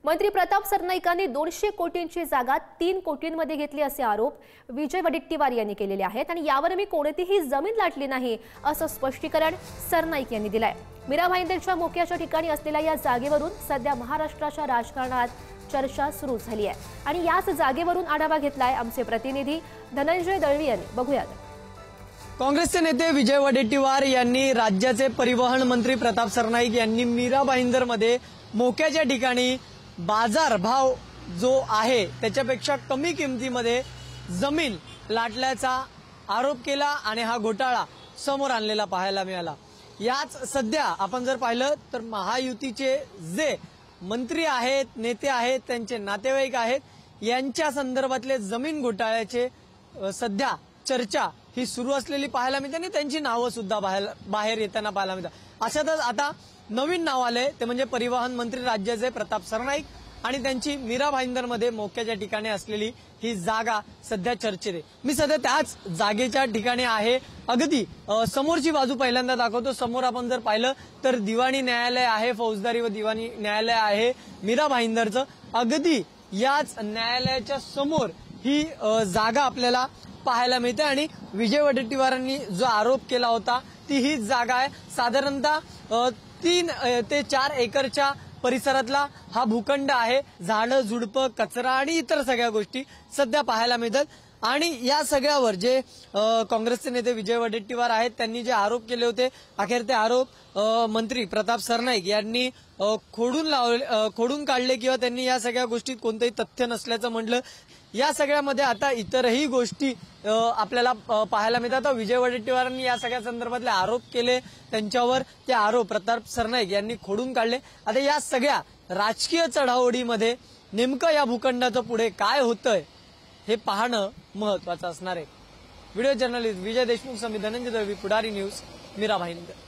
मंत्री प्रताप सरनाईकांनी 200 कोटींची जागा 3 कोटींमध्ये घेतली असे आरोप विजय वडेट्टीवार यांनी केलेले आहेत आणि यावर मी कोणतीही जमीन लाटली नाही असं स्पष्टीकरण सरनाईक यांनी दिलंय। मीरा भाईंदरच्या मोक्याच्या ठिकाणी असलेल्या या जागेवरून सध्या महाराष्ट्राच्या राजकारणात चर्चा सुरू झाली आहे आणि याच जागेवरून आढावा घेतलाय आमचे प्रतिनिधी धनंजय दळवी यांनी। बघूयात। काँग्रेसचे नेते विजय वडेट्टीवार यांनी राज्याचे परिवहन मंत्री प्रताप सरनाईक यांनी मीरा भाईंदरमध्ये मोक्याच्या ठिकाणी बाजार भाव जो आहे त्याच्यापेक्षा कमी किमतीमध्ये जमीन लाटल्याचा आरोप केला आणि हा घोटाळा समोर आणलेला पाहायला मिळाला। याच सध्या आपण जर पाहिलं तर महायुतीचे जे मंत्री आहेत, नेते आहेत, त्यांचे नातेवाईक आहेत, यांच्या संदर्भातले जमीन घोटाळ्याचे सध्या चर्चा ही सुरू असलेली पाहायला मिळते आणि त्यांची नावं सुद्धा बाहेर येताना पाहायला मिळतात। अशातच आता नवीन नाव आलंय ते म्हणजे परिवहन मंत्री राज्याचे प्रताप सरनाईक आणि त्यांची मीरा भाईंदरमध्ये मोक्याच्या ठिकाणी असलेली ही जागा सध्या चर्चेत आहे। मी सध्या त्याच जागेच्या ठिकाणी आहे। अगदी समोरची बाजू पहिल्यांदा दाखवतो। समोर आपण जर पाहिलं तर दिवाणी न्यायालय आहे, फौजदारी व दिवाणी न्यायालय आहे मीरा भाईंदरचं। अगदी याच न्यायालयाच्या समोर ही जागा आपल्याला पाहायला मिळते आणि विजय वडेट्टीवारांनी जो आरोप केला होता ती हीच जागा आहे। साधारणतः 3 ते 4 एकरच्या परिसरातला हा भूखंड आहे। झाडं, झुडपं, कचरा आणि इतर सगळ्या गोष्टी सध्या पाहायला मिळतात आणि या सगळ्यावर जे काँग्रेसचे नेते विजय वडेट्टीवार आहेत त्यांनी जे आरोप केले होते, अखेर ते आरोप मंत्री प्रताप सरनाईक यांनी खोडून काढले किंवा त्यांनी या सगळ्या गोष्टीत कोणतेही तथ्य नसल्याचं म्हटलं। या सगळ्यामध्ये आता इतरही गोष्टी आपल्याला पाहायला मिळतात। विजय वडेट्टीवारांनी या सगळ्या संदर्भातले आरोप केले, त्यांच्यावर ते आरोप प्रताप सरनाईक यांनी खोडून काढले। आता या सगळ्या राजकीय चढाओढीमध्ये नेमकं या भूखंडाचं पुढे काय होतंय हे पाहणं महत्वाचं असणार आहे। व्हिडिओ जर्नलिस्ट विजय देशमुख समित धनंजय दळवी, पुढारी न्यूज, मीरा भाईंदर।